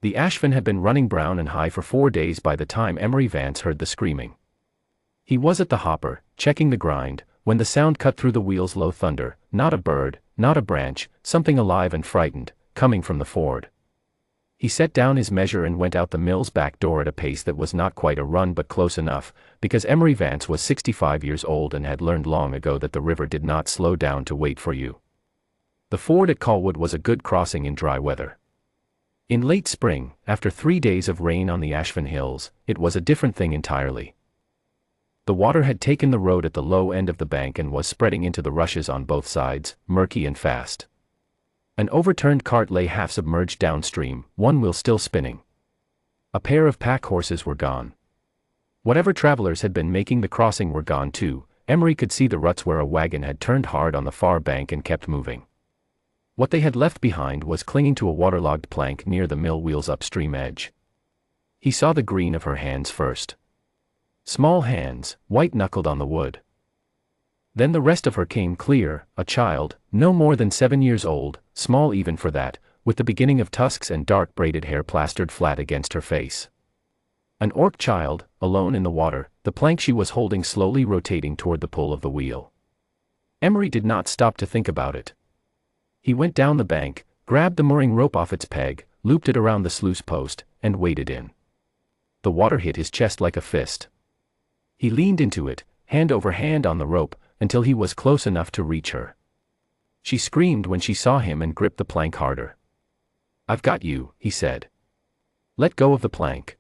The Ashvin had been running brown and high for 4 days by the time Emery Vance heard the screaming. He was at the hopper, checking the grind, when the sound cut through the wheel's low thunder, not a bird, not a branch, something alive and frightened, coming from the ford. He set down his measure and went out the mill's back door at a pace that was not quite a run but close enough, because Emery Vance was 65 years old and had learned long ago that the river did not slow down to wait for you. The ford at Colwood was a good crossing in dry weather. In late spring, after 3 days of rain on the Ashvin Hills, it was a different thing entirely. The water had taken the road at the low end of the bank and was spreading into the rushes on both sides, murky and fast. An overturned cart lay half submerged downstream, one wheel still spinning. A pair of pack horses were gone. Whatever travelers had been making the crossing were gone too. Emery could see the ruts where a wagon had turned hard on the far bank and kept moving. What they had left behind was clinging to a waterlogged plank near the mill wheel's upstream edge. He saw the green of her hands first. Small hands, white-knuckled on the wood. Then the rest of her came clear, a child, no more than 7 years old, small even for that, with the beginning of tusks and dark braided hair plastered flat against her face. An orc child, alone in the water, the plank she was holding slowly rotating toward the pull of the wheel. Emery did not stop to think about it. He went down the bank, grabbed the mooring rope off its peg, looped it around the sluice post, and waded in. The water hit his chest like a fist. He leaned into it, hand over hand on the rope, until he was close enough to reach her. She screamed when she saw him and gripped the plank harder. "I've got you," he said. "Let go of the plank."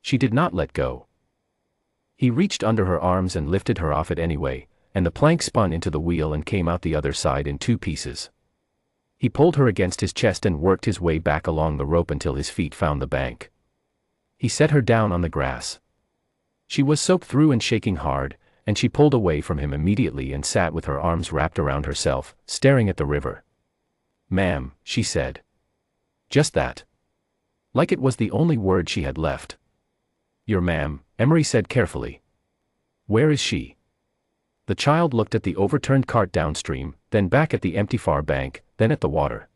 She did not let go. He reached under her arms and lifted her off it anyway, and the plank spun into the wheel and came out the other side in 2 pieces. He pulled her against his chest and worked his way back along the rope until his feet found the bank. He set her down on the grass. She was soaked through and shaking hard, and she pulled away from him immediately and sat with her arms wrapped around herself, staring at the river. "Ma'am," she said. Just that. Like it was the only word she had left. "Your ma'am," Emery said carefully. "Where is she?" The child looked at the overturned cart downstream, then back at the empty far bank, then at the water.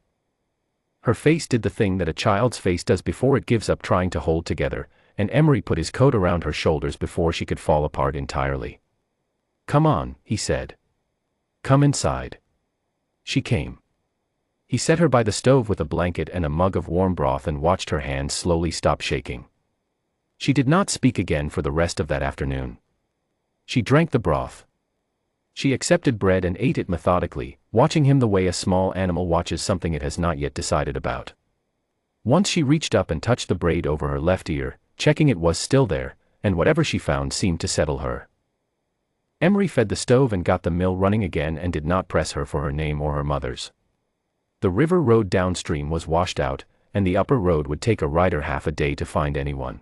Her face did the thing that a child's face does before it gives up trying to hold together, and Emery put his coat around her shoulders before she could fall apart entirely. "Come on," he said. "Come inside." She came. He set her by the stove with a blanket and a mug of warm broth and watched her hands slowly stop shaking. She did not speak again for the rest of that afternoon. She drank the broth. She accepted bread and ate it methodically, watching him the way a small animal watches something it has not yet decided about. Once she reached up and touched the braid over her left ear, checking it was still there, and whatever she found seemed to settle her. Emery fed the stove and got the mill running again and did not press her for her name or her mother's. The river road downstream was washed out, and the upper road would take a rider half a day to find anyone.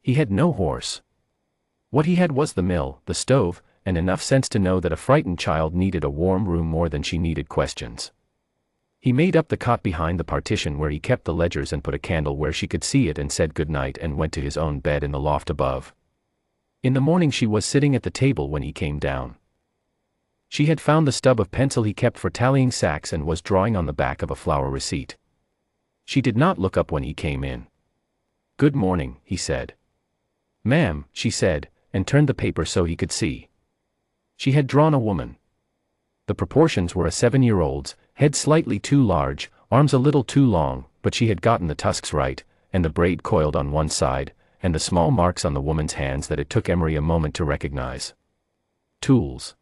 He had no horse. What he had was the mill, the stove, and enough sense to know that a frightened child needed a warm room more than she needed questions. He made up the cot behind the partition where he kept the ledgers and put a candle where she could see it and said good night and went to his own bed in the loft above. In the morning she was sitting at the table when he came down. She had found the stub of pencil he kept for tallying sacks and was drawing on the back of a flour receipt. She did not look up when he came in. "Good morning," he said. "Ma'am," she said, and turned the paper so he could see. She had drawn a woman. The proportions were a 7-year-old's, head slightly too large, arms a little too long, but she had gotten the tusks right, and the braid coiled on one side, and the small marks on the woman's hands that it took Emery a moment to recognize. Tools.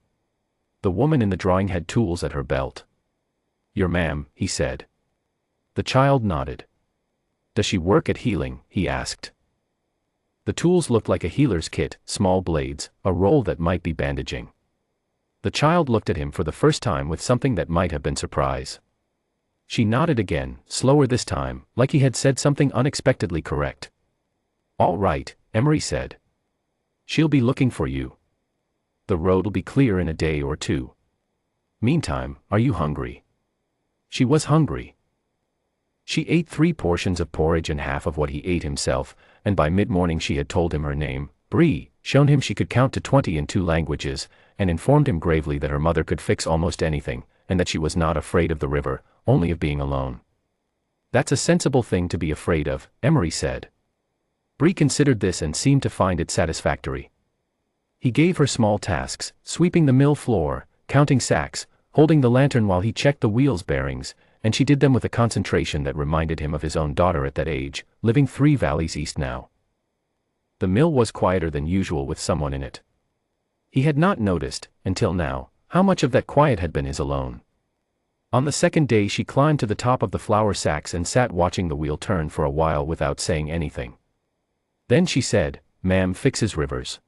The woman in the drawing had tools at her belt. "Your ma'am," he said. The child nodded. "Does she work at healing?" he asked. The tools looked like a healer's kit, small blades, a roll that might be bandaging. The child looked at him for the first time with something that might have been surprise. She nodded again, slower this time, like he had said something unexpectedly correct. "All right," Emery said. "She'll be looking for you. The road'll be clear in a day or two. Meantime, are you hungry?" She was hungry. She ate 3 portions of porridge and half of what he ate himself, and by mid-morning she had told him her name, Bree, shown him she could count to 20 in 2 languages, and informed him gravely that her mother could fix almost anything, and that she was not afraid of the river, only of being alone. That's a sensible thing to be afraid of, Emery said. Bree considered this and seemed to find it satisfactory. He gave her small tasks, sweeping the mill floor, counting sacks, holding the lantern while he checked the wheel's bearings, and she did them with a concentration that reminded him of his own daughter at that age, living 3 valleys east now. The mill was quieter than usual with someone in it. He had not noticed, until now, how much of that quiet had been his alone. On the second day she climbed to the top of the flour sacks and sat watching the wheel turn for a while without saying anything. Then she said, "Ma'am fixes rivers."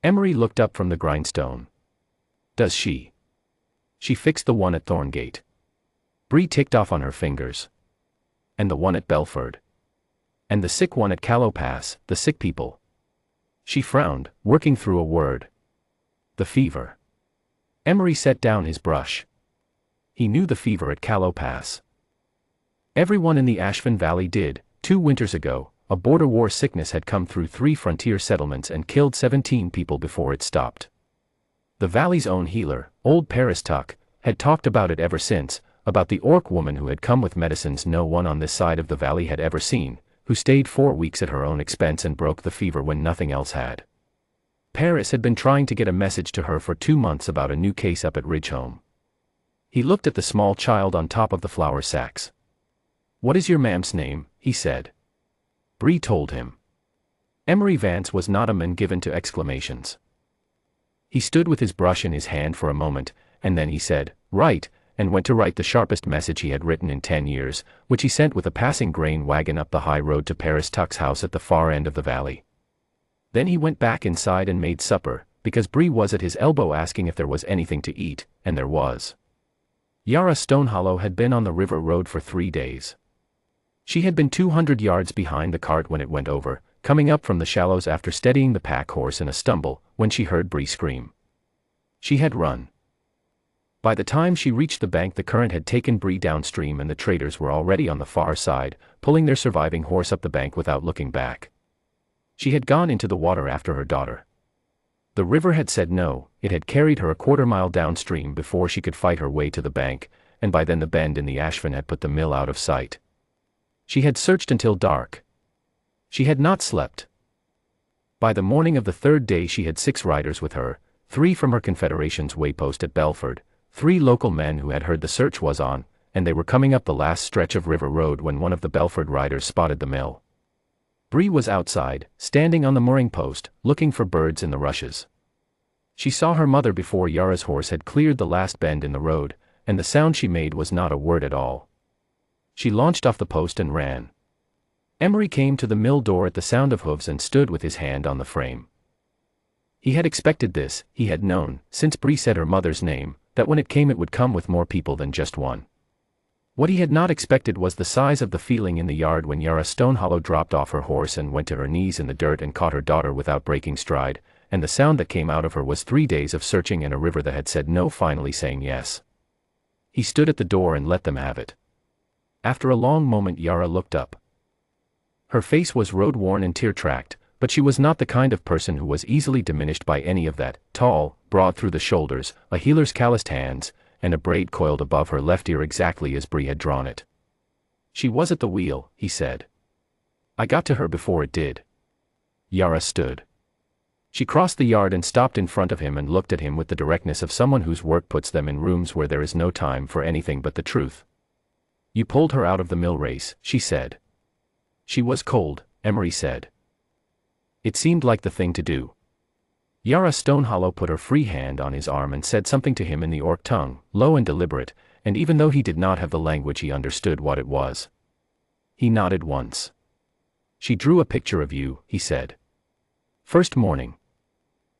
Emery looked up from the grindstone. "Does she?" "She fixed the one at Thorngate." Bree ticked off on her fingers. "And the one at Belford?" "And the sick one at Callow Pass, the sick people." She frowned, working through a word. "The fever." Emery set down his brush. He knew the fever at Callow Pass. Everyone in the Ashfin Valley did. 2 winters ago, a border war sickness had come through 3 frontier settlements and killed 17 people before it stopped. The valley's own healer, old Paris Tuck, had talked about it ever since, about the orc woman who had come with medicines no one on this side of the valley had ever seen, who stayed 4 weeks at her own expense and broke the fever when nothing else had. Paris had been trying to get a message to her for 2 months about a new case up at Ridgehome. He looked at the small child on top of the flour sacks. "What is your ma'am's name?" he said. Bree told him. Emery Vance was not a man given to exclamations. He stood with his brush in his hand for a moment, and then he said, "Right," and went to write the sharpest message he had written in 10 years, which he sent with a passing grain wagon up the high road to Paris Tuck's house at the far end of the valley. Then he went back inside and made supper, because Bree was at his elbow asking if there was anything to eat, and there was. Yara Stonehollow had been on the river road for 3 days. She had been 200 yards behind the cart when it went over, coming up from the shallows after steadying the pack horse in a stumble, when she heard Bree scream. She had run. By the time she reached the bank, the current had taken Bree downstream and the traders were already on the far side, pulling their surviving horse up the bank without looking back. She had gone into the water after her daughter. The river had said no, it had carried her a 1/4 mile downstream before she could fight her way to the bank, and by then the bend in the Ashfin had put the mill out of sight. She had searched until dark. She had not slept. By the morning of the 3rd day she had 6 riders with her, 3 from her Confederation's waypost at Belford, 3 local men who had heard the search was on, and they were coming up the last stretch of river road when one of the Belford riders spotted the mill. Bree was outside, standing on the mooring post, looking for birds in the rushes. She saw her mother before Yara's horse had cleared the last bend in the road, and the sound she made was not a word at all. She launched off the post and ran. Emery came to the mill door at the sound of hooves and stood with his hand on the frame. He had expected this, he had known, since Bree said her mother's name, that when it came it would come with more people than just one. What he had not expected was the size of the feeling in the yard when Yara Stonehollow dropped off her horse and went to her knees in the dirt and caught her daughter without breaking stride, and the sound that came out of her was 3 days of searching in a river that had said no finally saying yes. He stood at the door and let them have it. After a long moment Yara looked up. Her face was road-worn and tear-tracked, but she was not the kind of person who was easily diminished by any of that, tall, broad through the shoulders, a healer's calloused hands, and a braid coiled above her left ear exactly as Bree had drawn it. "She was at the wheel," he said. "I got to her before it did." Yara stood. She crossed the yard and stopped in front of him and looked at him with the directness of someone whose work puts them in rooms where there is no time for anything but the truth. "You pulled her out of the mill race," she said. "She was cold," Emery said. "It seemed like the thing to do." Yara Stonehollow put her free hand on his arm and said something to him in the orc tongue, low and deliberate, and even though he did not have the language he understood what it was. He nodded once. "She drew a picture of you," he said. "First morning.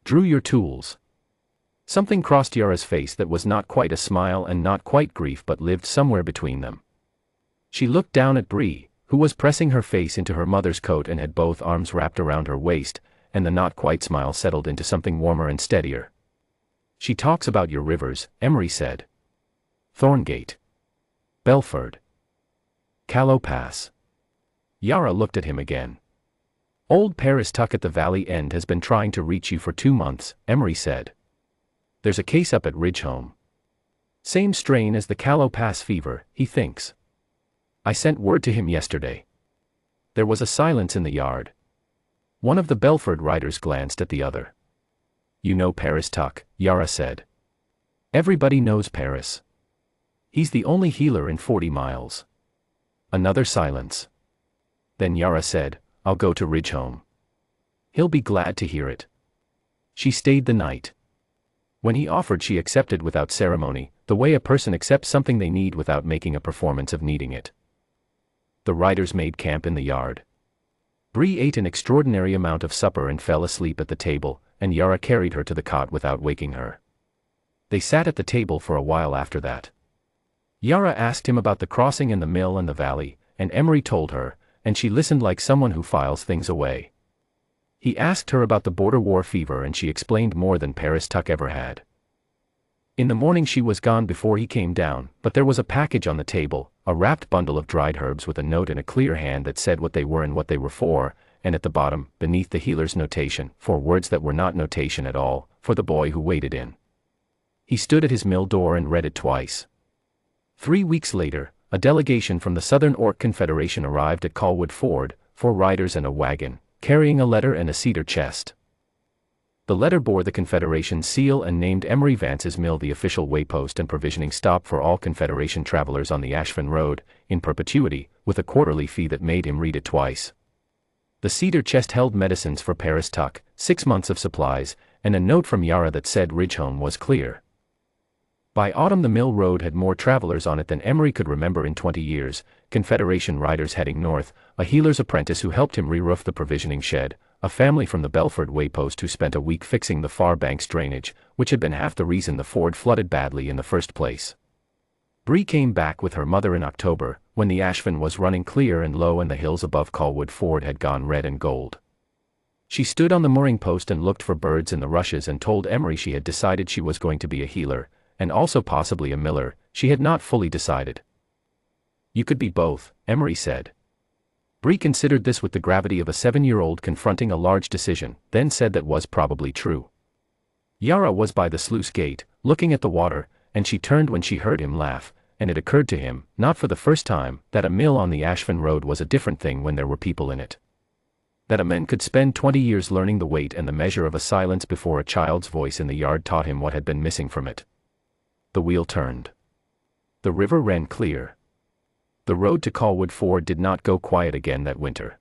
Drew your tools." Something crossed Yara's face that was not quite a smile and not quite grief but lived somewhere between them. She looked down at Bree, who was pressing her face into her mother's coat and had both arms wrapped around her waist, and the not quite smile settled into something warmer and steadier. "She talks about your rivers," Emery said. "Thorngate. Belford. Callow Pass." Yara looked at him again. "Old Paris Tuck at the valley end has been trying to reach you for 2 months, Emery said. "There's a case up at Ridgehome. Same strain as the Callow Pass fever, he thinks." I sent word to him yesterday." There was a silence in the yard. One of the Belford riders glanced at the other. "You know Paris Tuck," Yara said. "Everybody knows Paris. He's the only healer in 40 miles. Another silence. Then Yara said, "I'll go to Ridgehome. He'll be glad to hear it." She stayed the night. When he offered, she accepted without ceremony, the way a person accepts something they need without making a performance of needing it. The riders made camp in the yard. Bree ate an extraordinary amount of supper and fell asleep at the table, and Yara carried her to the cot without waking her. They sat at the table for a while after that. Yara asked him about the crossing and the mill and the valley, and Emery told her, and she listened like someone who files things away. He asked her about the border war fever, and she explained more than Paris Tuck ever had. In the morning she was gone before he came down, but there was a package on the table, a wrapped bundle of dried herbs with a note in a clear hand that said what they were and what they were for, and at the bottom, beneath the healer's notation, 4 words that were not notation at all, for the boy who waited in. He stood at his mill door and read it twice. 3 weeks later, a delegation from the Southern Orc Confederation arrived at Colwood Ford, 4 riders and a wagon, carrying a letter and a cedar chest. The letter bore the Confederation's seal and named Emery Vance's mill the official waypost and provisioning stop for all Confederation travelers on the Ashford Road, in perpetuity, with a quarterly fee that made him read it twice. The cedar chest held medicines for Paris Tuck, 6 months of supplies, and a note from Yara that said Ridgehome was clear. By autumn the mill road had more travelers on it than Emery could remember in 20 years, Confederation riders heading north, a healer's apprentice who helped him re-roof the provisioning shed, a family from the Belford waypost who spent a week fixing the far bank's drainage, which had been half the reason the ford flooded badly in the first place. Bree came back with her mother in October, when the Ashford was running clear and low and the hills above Colwood Ford had gone red and gold. She stood on the mooring post and looked for birds in the rushes and told Emery she had decided she was going to be a healer, and also possibly a miller. She had not fully decided. "You could be both," Emery said. Bree considered this with the gravity of a 7-year-old confronting a large decision, then said that was probably true. Yara was by the sluice gate, looking at the water, and she turned when she heard him laugh, and it occurred to him, not for the first time, that a mill on the Ashford Road was a different thing when there were people in it. That a man could spend 20 years learning the weight and the measure of a silence before a child's voice in the yard taught him what had been missing from it. The wheel turned. The river ran clear. The road to Colwood Ford did not go quiet again that winter.